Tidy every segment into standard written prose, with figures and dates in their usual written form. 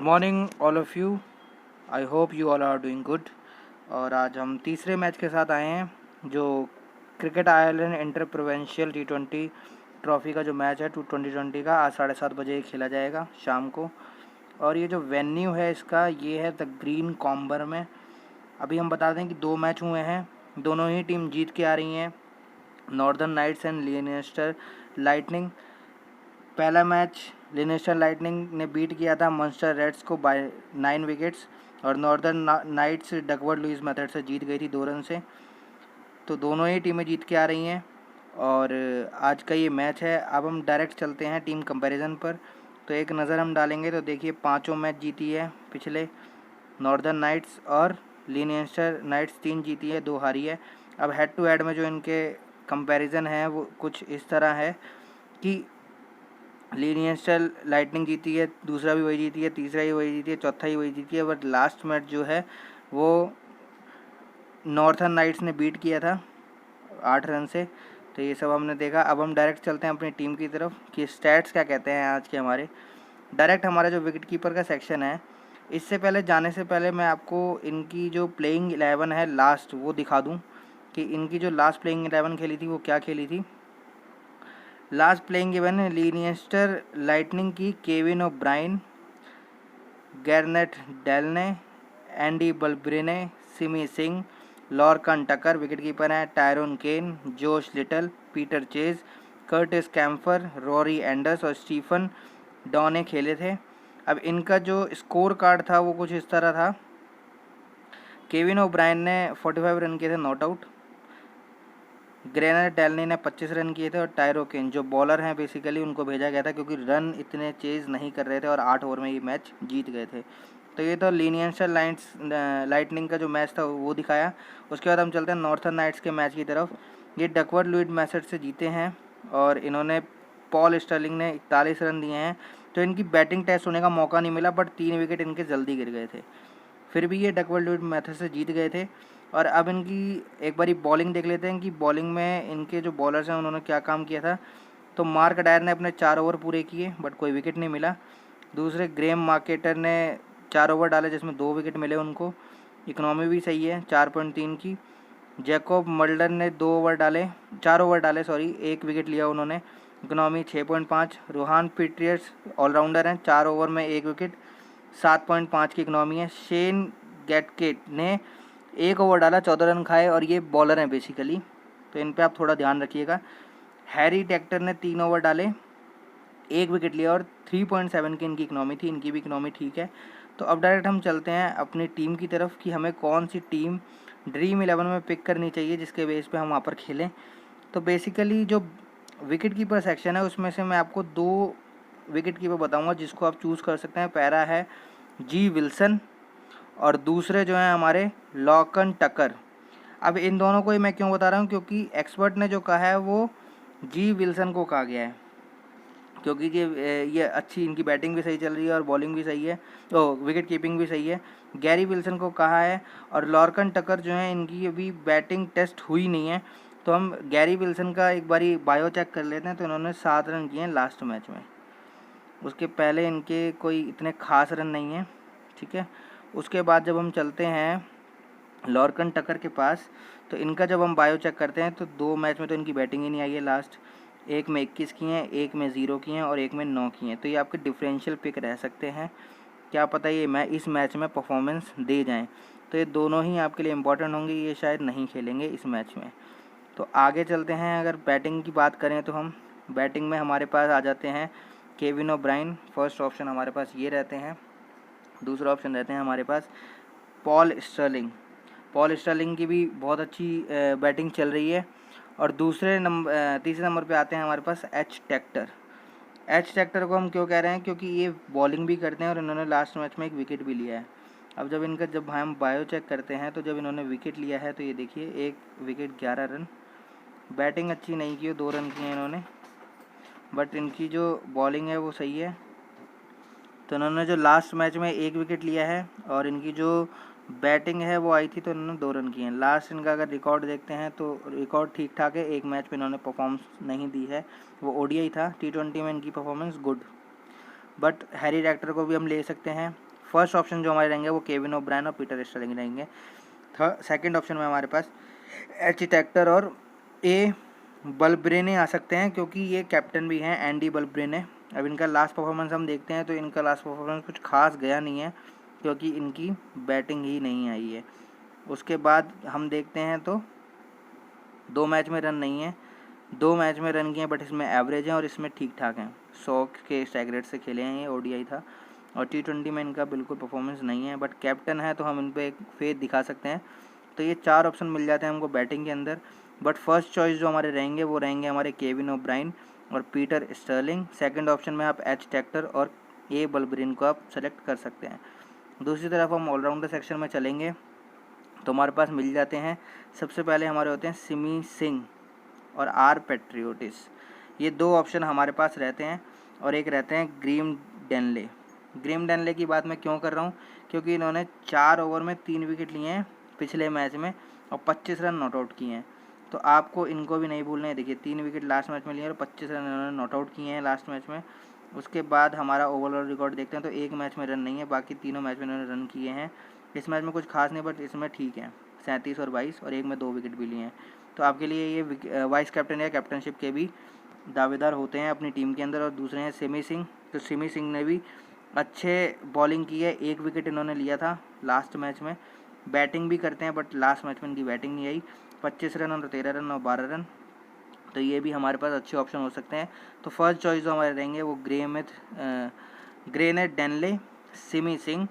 Morning all of you. I hope you all are doing good. और आज हम तीसरे मैच के साथ आए हैं जो cricket Ireland inter provincial T20 trophy का जो मैच है 2020 का आज 7:30 बजे खेला जाएगा शाम को। और ये जो वेन्यू है इसका ये है द ग्रीन कॉम्बर में। अभी हम बता दें कि 2 मैच हुए हैं, दोनों ही टीम जीत के आ रही हैं, Northern Knights and Leinster Lightning. पहला मैच लियनेस्टर लाइटनिंग ने बीट किया था मॉन्स्टर रेड्स को बाय 9 विकेट्स और Northern Knights Duckworth Lewis method से जीत गई थी 2 रन से। तो दोनों ही टीमें जीत के आ रही हैं और आज का ये मैच है। अब हम डायरेक्ट चलते हैं टीम कंपैरिजन पर। तो एक नज़र हम डालेंगे तो देखिए 5 मैच जीती है पिछले नॉर्दर्न नाइट्स और लियनेस्टर नाइट्स 3 जीती है 2 हारी है। अब हेड टू हेड में जो इनके कंपैरिजन है वो कुछ इस तरह है कि लियनेस्टर लाइटनिंग जीती है, दूसरा भी वही जीती है, तीसरा ही वही जीती है, चौथा ही वही जीती है। बट लास्ट मैच जो है वो नॉर्थर्न नाइट्स ने बीट किया था 8 रन से। तो ये सब हमने देखा। अब हम डायरेक्ट चलते हैं अपनी टीम की तरफ कि स्टैट्स क्या कहते हैं आज के हमारे। डायरेक्ट हमारा जो विकेट कीपर का सेक्शन है, इससे पहले जाने से पहले मैं आपको इनकी जो प्लेइंग 11 है लास्ट वो दिखा दूँ कि इनकी जो लास्ट प्लेइंग 11 खेली थी वो क्या खेली थी। लास्ट प्लेइंग 11 लियनेस्टर लाइटनिंग की Kevin O'Brien, Gareth Delany, Andy Balbirnie, Simi Singh, Lorcan Tucker wicket keeper हैं, Tyrone Kane, Josh Little, Peter Chase, Curtis Campher, Rory Anders और स्टीफन डॉने खेले थे। अब इनका जो स्कोर कार्ड था वो कुछ इस तरह था। केविन ओब्रायन ने 45 रन किए थे नॉट आउट, ग्रेनेट डेलनी ने 25 रन किए थे और टायरो केन जो बॉलर हैं बेसिकली उनको भेजा गया था क्योंकि रन इतने चेज नहीं कर रहे थे और 8 ओवर में ये मैच जीत गए थे। तो ये तो लियनेस्टर लाइटनिंग का जो मैच था वो दिखाया। उसके बाद हम चलते हैं नॉर्थर्न नाइट्स के मैच की तरफ। ये डकवर्थ लुईस मेथड से जीते हैं और इन्होंने पॉल स्टर्लिंग ने 41 रन दिए हैं। तो इनकी बैटिंग टेस्ट होने का मौका नहीं मिला बट 3 विकेट इनके जल्दी गिर गए थे, फिर भी ये डकवर्थ लुईस मेथड से जीत गए थे। और अब इनकी एक बारी बॉलिंग देख लेते हैं कि बॉलिंग में इनके जो बॉलर्स हैं उन्होंने क्या काम किया था। तो मार्क डायर ने अपने 4 ओवर पूरे किए बट कोई विकेट नहीं मिला। दूसरे ग्रेम मार्केटर ने 4 ओवर डाले जिसमें 2 विकेट मिले उनको। इकनॉमी भी सही है 4.3 की। जैकोब मल्डर ने 4 ओवर डाले 1 विकेट लिया उन्होंने, इकनॉमी 6.5। रोहान पीटर्स ऑलराउंडर हैं, 4 ओवर में 1 विकेट, 7.5 की इकनॉमी है। शेन गैटकेट ने 1 ओवर डाला 14 रन खाए और ये बॉलर हैं बेसिकली, तो इन पे आप थोड़ा ध्यान रखिएगा। हैरी टेक्टर ने 3 ओवर डाले 1 विकेट लिया और 3.7 की इनकी इकनॉमी थी, इनकी भी इकनॉमी ठीक है। तो अब डायरेक्ट हम चलते हैं अपनी टीम की तरफ कि हमें कौन सी टीम ड्रीम 11 में पिक करनी चाहिए जिसके बेस पे हम वहाँ पर खेलें। तो बेसिकली जो विकेट कीपर सेक्शन है उसमें से मैं आपको 2 विकेट कीपर बताऊँगा जिसको आप चूज़ कर सकते हैं। पहला है जी विल्सन और दूसरे जो हैं हमारे लॉर्कन टकर। अब इन दोनों को ही मैं क्यों बता रहा हूँ क्योंकि एक्सपर्ट ने जो कहा है वो जी विल्सन को कहा गया है क्योंकि ये अच्छी इनकी बैटिंग भी सही चल रही है और बॉलिंग भी सही है, तो विकेट कीपिंग भी सही है। गैरी विल्सन को कहा है और लॉर्कन टकर जो है इनकी अभी बैटिंग टेस्ट हुई नहीं है। तो हम गैरी विल्सन का एक बारी बायो चेक कर लेते हैं। तो इन्होंने 7 रन किए हैं लास्ट मैच में, उसके पहले इनके कोई इतने खास रन नहीं हैं, ठीक है। उसके बाद जब हम चलते हैं लॉर्कन टकर के पास तो इनका जब हम बायो चेक करते हैं तो 2 मैच में तो इनकी बैटिंग ही नहीं आई है लास्ट। एक में 21 की हैं, एक में 0 की हैं और एक में 9 की हैं। तो ये आपके डिफरेंशियल पिक रह सकते हैं, क्या पता ये इस मैच में परफॉर्मेंस दे जाएं। तो ये दोनों ही आपके लिए इम्पोर्टेंट होंगे, ये शायद नहीं खेलेंगे इस मैच में। तो आगे चलते हैं। अगर बैटिंग की बात करें तो हम बैटिंग में हमारे पास आ जाते हैं केविन ओब्रायन, फर्स्ट ऑप्शन हमारे पास ये रहते हैं। दूसरा ऑप्शन रहते हैं हमारे पास पॉल स्टर्लिंग। पॉल स्टर्लिंग की भी बहुत अच्छी बैटिंग चल रही है। और तीसरे नंबर पे आते हैं हमारे पास एच टेक्टर। एच टेक्टर को हम क्यों कह रहे हैं क्योंकि ये बॉलिंग भी करते हैं और इन्होंने लास्ट मैच में 1 विकेट भी लिया है। अब जब हम बायो चेक करते हैं तो जब इन्होंने विकेट लिया है तो ये देखिए 1 विकेट 11 रन। बैटिंग अच्छी नहीं की, 2 रन किए इन्होंने, बट इनकी जो बॉलिंग है वो सही है। तो इन्होंने जो लास्ट मैच में 1 विकेट लिया है और इनकी जो बैटिंग है वो आई थी तो इन्होंने 2 रन किए हैं। लास्ट इनका अगर रिकॉर्ड देखते हैं तो रिकॉर्ड ठीक ठाक है, 1 मैच में इन्होंने परफॉर्मेंस नहीं दी है, वो ओडीआई था। T20 में इनकी performance good. But Harry Tector को भी हम ले सकते हैं फर्स्ट ऑप्शन जो हमारे रहेंगे वो केविन ओब्रायन और पीटर स्टर्लिंग रहेंगे। सेकंड ऑप्शन में हमारे पास एच टेक्टर और ए बल्ब्रेने आ सकते हैं, क्योंकि ये कैप्टन भी हैं एंडी बल्ब्रेने। अब इनका लास्ट परफॉर्मेंस हम देखते हैं तो इनका लास्ट परफॉर्मेंस कुछ खास गया नहीं है, क्योंकि इनकी बैटिंग ही नहीं आई है। उसके बाद हम देखते हैं तो 2 मैच में रन नहीं है, 2 मैच में रन किए हैं, बट इसमें एवरेज हैं और इसमें ठीक ठाक हैं। 100 के स्ट्राइक रेट से खेले हैं, ये ओडीआई था, और T20 में इनका बिल्कुल परफॉर्मेंस नहीं है, बट कैप्टन है तो हम इन पर एक फेथ दिखा सकते हैं। तो ये 4 ऑप्शन मिल जाते हैं हमको बैटिंग के अंदर। बट फर्स्ट चॉइस जो हमारे रहेंगे वो रहेंगे हमारे केविन ओब्रायन और पीटर स्टर्लिंग। सेकंड ऑप्शन में आप एच टेक्टर और ए बल्ब्रेन को आप सेलेक्ट कर सकते हैं। दूसरी तरफ हम ऑलराउंडर सेक्शन में चलेंगे तो हमारे पास मिल जाते हैं, सबसे पहले हमारे होते हैं सिमी सिंह और आर पेट्रियोटिस। ये 2 ऑप्शन हमारे पास रहते हैं, और एक रहते हैं ग्रीम डेनले। ग्रीम डेनले की बात मैं क्यों कर रहा हूँ, क्योंकि इन्होंने 4 ओवर में 3 विकेट लिए हैं पिछले मैच में और 25 रन नॉट आउट किए हैं। तो आपको इनको भी नहीं भूलना है। देखिए 3 विकेट लास्ट मैच में लिए और 25 रन इन्होंने नॉट आउट किए हैं लास्ट मैच में। उसके बाद हमारा ओवरऑल रिकॉर्ड देखते हैं तो 1 मैच में रन नहीं है, बाकी तीनों मैच में इन्होंने रन किए हैं। इस मैच में कुछ खास नहीं, बट इसमें ठीक है, 37 और 22, और एक में 2 विकेट भी लिए हैं। तो आपके लिए ये वाइस कैप्टन या कैप्टनशिप के भी दावेदार होते हैं अपनी टीम के अंदर। और दूसरे हैं सिमी सिंह। तो सिमी सिंह ने भी अच्छे बॉलिंग की है, 1 विकेट इन्होंने लिया था लास्ट मैच में। बैटिंग भी करते हैं, बट लास्ट मैच में इनकी बैटिंग नहीं आई। 25 रन और 13 रन और 12 रन, तो ये भी हमारे पास अच्छे ऑप्शन हो सकते हैं। तो फर्स्ट चॉइस जो हमारे रहेंगे वो ग्रेनेट डेनले, सिमी सिंह।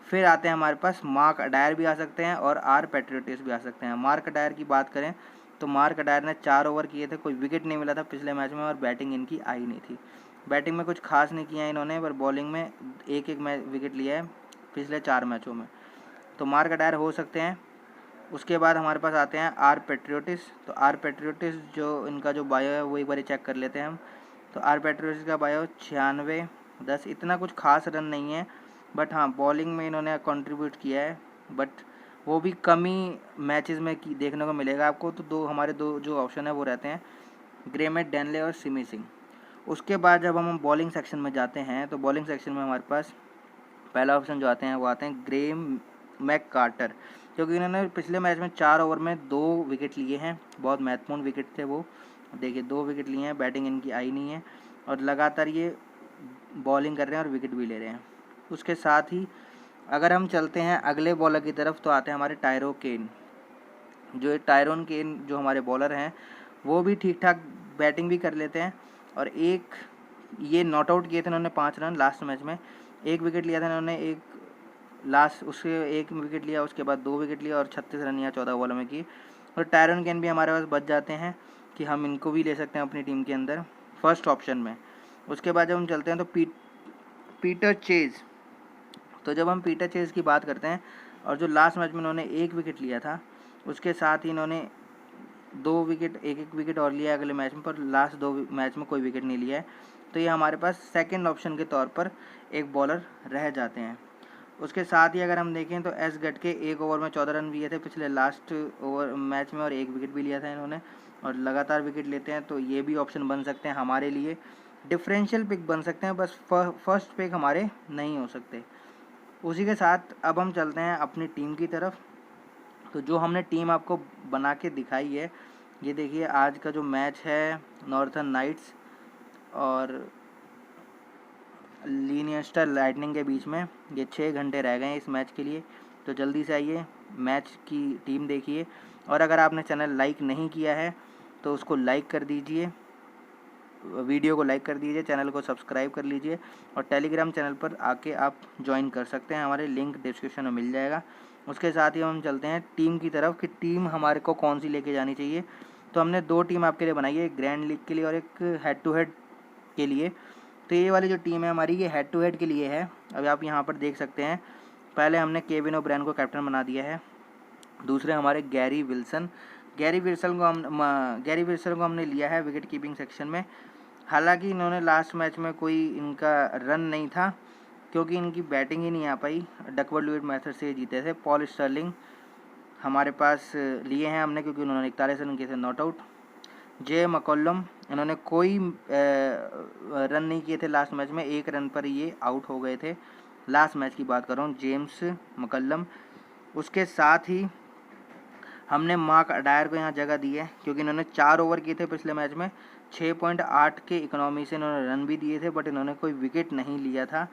फिर आते हैं हमारे पास मार्क अडायर भी आ सकते हैं और आर पेट्रियोटिस भी आ सकते हैं। मार्क अडायर की बात करें तो मार्क अडायर ने 4 ओवर किए थे, कोई विकेट नहीं मिला था पिछले मैच में, और बैटिंग इनकी आई नहीं थी। बैटिंग में कुछ खास नहीं किया इन्होंने, पर बॉलिंग में एक विकेट लिया है पिछले 4 मैचों में। तो मार्क अडायर हो सकते हैं। उसके बाद हमारे पास आते हैं आर पेट्रियोटिस। तो आर पेट्रियोटिस जो इनका जो बायो है वो एक बार चेक कर लेते हैं हम। तो आर पेट्रियोटिस का बायो 96-10, इतना कुछ खास रन नहीं है, बट हाँ बॉलिंग में इन्होंने कंट्रीब्यूट किया है, बट वो भी कम ही मैचेस में देखने को मिलेगा आपको। तो हमारे दो जो ऑप्शन है वो रहते हैं ग्रेमेट डेनले और सिमी सिंह। उसके बाद जब हम बॉलिंग सेक्शन में जाते हैं तो बॉलिंग सेक्शन में हमारे पास पहला ऑप्शन जो आते हैं वो आते हैं ग्रेम मैककार्टर, क्योंकि इन्होंने पिछले मैच में 4 ओवर में 2 विकेट लिए हैं, बहुत महत्वपूर्ण विकेट थे वो। देखिए 2 विकेट लिए हैं, बैटिंग इनकी आई नहीं है, और लगातार ये बॉलिंग कर रहे हैं और विकेट भी ले रहे हैं। उसके साथ ही अगर हम चलते हैं अगले बॉलर की तरफ तो आते हैं हमारे टायरो केन। जो टायरोन केन जो हमारे बॉलर हैं वो भी ठीक ठाक बैटिंग भी कर लेते हैं, और एक ये नॉट आउट किए थे इन्होंने 5 रन लास्ट मैच में। 1 विकेट लिया था इन्होंने, उसके 1 विकेट लिया, उसके बाद 2 विकेट लिया और 36 रन या 14 बॉलों में की। और टायरन केन भी हमारे पास बच जाते हैं कि हम इनको भी ले सकते हैं अपनी टीम के अंदर फर्स्ट ऑप्शन में। उसके बाद जब हम चलते हैं तो पीटर चेज। तो जब हम पीटर चेज की बात करते हैं, और जो लास्ट मैच में इन्होंने 1 विकेट लिया था, उसके साथ ही इन्होंने 2 विकेट, एक विकेट और लिया अगले मैच में, पर लास्ट 2 मैच में कोई विकेट नहीं लिया है। तो ये हमारे पास सेकंड ऑप्शन के तौर पर एक बॉलर रह जाते हैं। उसके साथ ही अगर हम देखें तो एस गटके 1 ओवर में 14 रन लिए थे पिछले लास्ट ओवर मैच में, और 1 विकेट भी लिया था इन्होंने, और लगातार विकेट लेते हैं, तो ये भी ऑप्शन बन सकते हैं हमारे लिए। डिफरेंशियल पिक बन सकते हैं, बस फर्स्ट पिक हमारे नहीं हो सकते। उसी के साथ अब हम चलते हैं अपनी टीम की तरफ। तो जो हमने टीम आपको बना के दिखाई है, ये देखिए आज का जो मैच है नॉर्थर्न नाइट्स और लीनियस्टर लाइटनिंग के बीच में, ये 6 घंटे रह गए हैं इस मैच के लिए। तो जल्दी से आइए मैच की टीम देखिए, और अगर आपने चैनल लाइक नहीं किया है तो उसको लाइक कर दीजिए, वीडियो को लाइक कर दीजिए, चैनल को सब्सक्राइब कर लीजिए, और टेलीग्राम चैनल पर आके आप ज्वाइन कर सकते हैं, हमारे लिंक डिस्क्रिप्शन में मिल जाएगा। उसके साथ ही हम चलते हैं टीम की तरफ कि टीम हमारे को कौन सी लेके जानी चाहिए। तो हमने 2 टीम आपके लिए बनाई है, एक ग्रैंड लीग के लिए और एक हेड टू हेड के लिए। तो ये वाली जो टीम है हमारी, ये हेड टू हेड के लिए है। अभी आप यहाँ पर देख सकते हैं, पहले हमने केविन ओब्रायन को कैप्टन बना दिया है। दूसरे हमारे गैरी विल्सन को हमने लिया है विकेट कीपिंग सेक्शन में। हालांकि इन्होंने लास्ट मैच में कोई इनका रन नहीं था, क्योंकि इनकी बैटिंग ही नहीं आ पाई, डकवर्थ लुईस मेथड से जीते थे। पॉल स्टर्लिंग हमारे पास लिए हैं हमने, क्योंकि उन्होंने 41 रन किए थे नॉट आउट। जे मकॉलम, इन्होंने कोई रन नहीं किए थे लास्ट मैच में, 1 रन पर ये आउट हो गए थे। लास्ट मैच की बात कर रहा हूँ, जेम्स मकल्लम। उसके साथ ही हमने मार्क अडायर को यहाँ जगह दी है क्योंकि इन्होंने 4 ओवर किए थे पिछले मैच में, 6.8 के इकोनॉमी से इन्होंने रन भी दिए थे, बट इन्होंने कोई विकेट नहीं लिया था।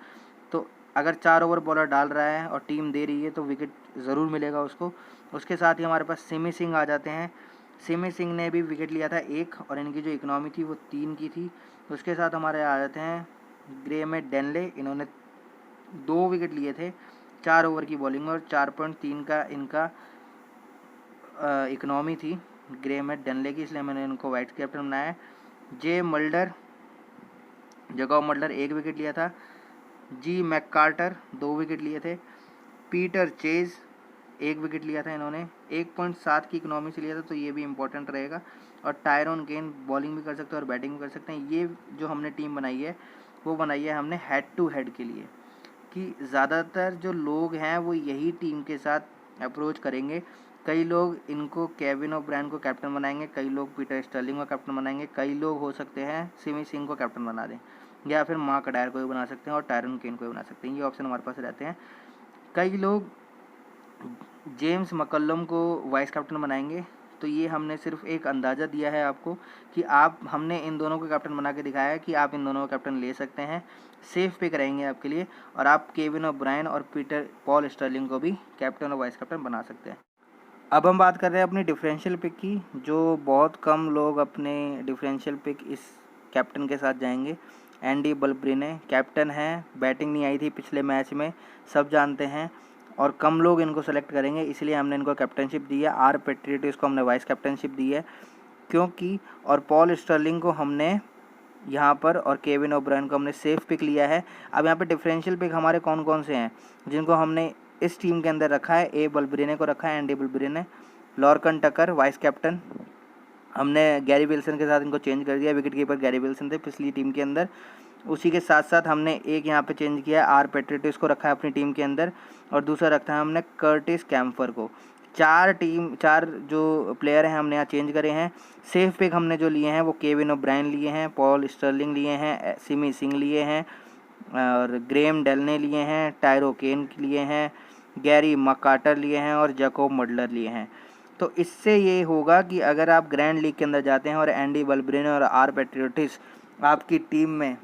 तो अगर 4 ओवर बॉलर डाल रहा है और टीम दे रही है तो विकेट ज़रूर मिलेगा उसको। उसके साथ ही हमारे पास सिमी सिंह आ जाते हैं। सिमी सिंह ने भी विकेट लिया था 1, और इनकी जो इकोनॉमी थी वो 3 की थी। उसके साथ हमारे आ जाते हैं ग्रेम डेनले, इन्होंने 2 विकेट लिए थे 4 ओवर की बॉलिंग में, और 4.3 का इनका इकोनॉमी थी ग्रेम डेनले की, इसलिए मैंने इनको वाइस कैप्टन बनाया है। जे मल्डर, जगह मल्डर 1 विकेट लिया था। जी मैककार्टर 2 विकेट लिए थे। पीटर चेज 1 विकेट लिया था इन्होंने, 1.7 की इकोनॉमी से लिया था, तो ये भी इंपॉर्टेंट रहेगा। और टायरन केन बॉलिंग भी कर सकते हैं और बैटिंग भी कर सकते हैं। ये जो हमने टीम बनाई है वो बनाई है हमने हेड टू हेड के लिए, कि ज़्यादातर जो लोग हैं वो यही टीम के साथ अप्रोच करेंगे। कई लोग इनको केविन ओब्रायन को कैप्टन बनाएंगे, कई लोग पीटर स्टर्लिंग को कैप्टन बनाएंगे, कई लोग हो सकते हैं सिमी सिंह को कैप्टन बना दें, या फिर मार्क अडायर को भी बना सकते हैं और टायरन केन को भी बना सकते हैं। ये ऑप्शन हमारे पास रहते हैं। कई लोग जेम्स मकल्लम को वाइस कैप्टन बनाएंगे, तो ये हमने सिर्फ एक अंदाज़ा दिया है आपको कि हमने इन दोनों को कैप्टन बना के दिखाया है कि आप इन दोनों को कैप्टन ले सकते हैं, सेफ पिक रहेंगे आपके लिए, और आप केविन ओब्रायन और पॉल स्टर्लिंग को भी कैप्टन और वाइस कैप्टन बना सकते हैं। अब हम बात कर रहे हैं अपनी डिफरेंशियल पिक की, जो बहुत कम लोग अपने डिफरेंशियल पिक इस कैप्टन के साथ जाएंगे। एंडी बल्ब्रिने कैप्टन है, बैटिंग नहीं आई थी पिछले मैच में, सब जानते हैं, और कम लोग इनको सेलेक्ट करेंगे, इसलिए हमने इनको कैप्टनशिप दी है। आर पेट्रियटिस को हमने वाइस कैप्टनशिप दी है क्योंकि, और पॉल स्टर्लिंग को हमने यहाँ पर, और केविन ओब्रायन को हमने सेफ पिक लिया है। अब यहाँ पे डिफरेंशियल पिक हमारे कौन कौन से हैं जिनको हमने इस टीम के अंदर रखा है। ए बल्ब्रिने को रखा है, एंडी बल्ब्रिने। लॉर्कन टकर वाइस कैप्टन, हमने गैरी विल्सन के साथ इनको चेंज कर दिया, विकेट कीपर गैरी विल्सन थे पिछली टीम के अंदर। उसी के साथ साथ हमने एक यहाँ पे चेंज किया है, आर पेट्रियटिस को रखा है अपनी टीम के अंदर, और दूसरा रखा है हमने कर्टिस कैम्फर को। 4 जो प्लेयर हैं हमने यहाँ चेंज करे हैं। सेफ पिक हमने जो लिए हैं वो केविन ओब्रायन लिए हैं, पॉल स्टर्लिंग लिए हैं, सिमी सिंह लिए हैं, और ग्रेम डेलने लिए हैं, टायरो केन लिए हैं, गैरी मकार्टर लिए हैं, और जैकोब मडलर लिए हैं। तो इससे ये होगा कि अगर आप ग्रैंड लीग के अंदर जाते हैं और एंडी बल्ब्रिने और आर पेट्रियटिस आपकी टीम में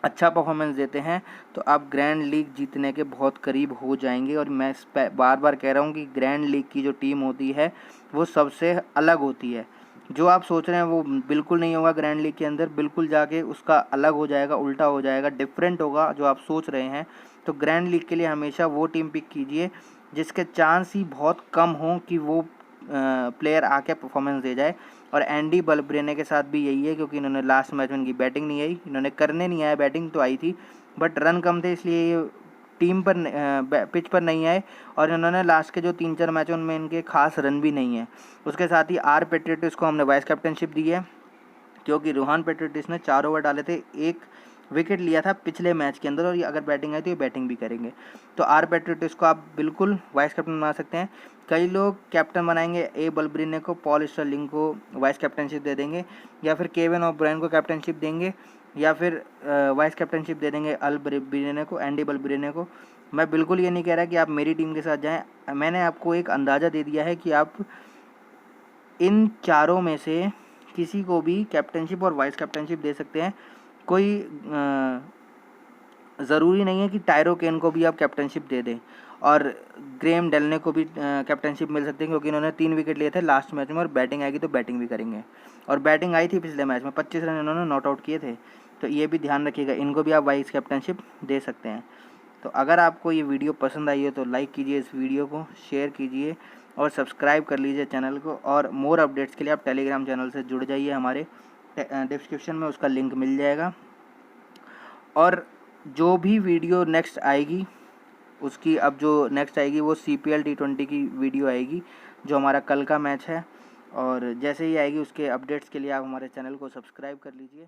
अच्छा परफॉर्मेंस देते हैं, तो आप ग्रैंड लीग जीतने के बहुत करीब हो जाएंगे। और मैं बार बार कह रहा हूँ कि ग्रैंड लीग की जो टीम होती है वो सबसे अलग होती है। जो आप सोच रहे हैं वो बिल्कुल नहीं होगा ग्रैंड लीग के अंदर, बिल्कुल जाके उसका अलग हो जाएगा, उल्टा हो जाएगा, डिफरेंट होगा जो आप सोच रहे हैं। तो ग्रैंड लीग के लिए हमेशा वो टीम पिक कीजिए जिसके चांस ही बहुत कम हो कि वो प्लेयर आके परफॉर्मेंस दे जाए। और एंडी बल्ब्रिने के साथ भी यही है, क्योंकि इन्होंने लास्ट मैच में इनकी बैटिंग नहीं आई, इन्होंने करने नहीं आया, बैटिंग तो आई थी बट रन कम थे, इसलिए ये टीम पर पिच पर नहीं आए, और इन्होंने लास्ट के जो 3-4 मैचों में इनके खास रन भी नहीं है। उसके साथ ही आर पेट्रियटिस को हमने वाइस कैप्टनशिप दी है क्योंकि रोहन पेट्रियटिस ने 4 ओवर डाले थे, 1 विकेट लिया था पिछले मैच के अंदर, और ये अगर बैटिंग आई तो ये बैटिंग भी करेंगे। तो आर पेट्रियटिस को आप बिल्कुल वाइस कैप्टन बना सकते हैं। कई लोग कैप्टन बनाएंगे ए बल्ब्रिने को, पॉल स्टर्लिंग को वाइस कैप्टनशिप दे देंगे, या फिर केविन ओब्रायन को कैप्टनशिप देंगे, या फिर वाइस कैप्टनशिप दे देंगे बल्ब्रिने को, एंडी बल्ब्रिने को। मैं बिल्कुल ये नहीं कह रहा कि आप मेरी टीम के साथ जाएं, मैंने आपको एक अंदाज़ा दे दिया है कि आप इन चारों में से किसी को भी कैप्टनशिप और वाइस कैप्टनशिप दे सकते हैं। कोई ज़रूरी नहीं है कि टायरो केन को भी आप कैप्टनशिप दे दें, और ग्रेम डेलने को भी कैप्टनशिप मिल सकती है क्योंकि इन्होंने 3 विकेट लिए थे लास्ट मैच में, और बैटिंग आएगी तो बैटिंग भी करेंगे, और बैटिंग आई थी पिछले मैच में, 25 रन इन्होंने नॉट आउट किए थे। तो ये भी ध्यान रखिएगा, इनको भी आप वाइस कैप्टनशिप दे सकते हैं। तो अगर आपको ये वीडियो पसंद आई हो तो लाइक कीजिए इस वीडियो को, शेयर कीजिए और सब्सक्राइब कर लीजिए चैनल को। और मोर अपडेट्स के लिए आप टेलीग्राम चैनल से जुड़ जाइए, हमारे डिस्क्रिप्शन में उसका लिंक मिल जाएगा। और जो भी वीडियो नेक्स्ट आएगी उसकी, अब जो नेक्स्ट आएगी वो CPL T20 की वीडियो आएगी, जो हमारा कल का मैच है, और जैसे ही आएगी उसके अपडेट्स के लिए आप हमारे चैनल को सब्सक्राइब कर लीजिए।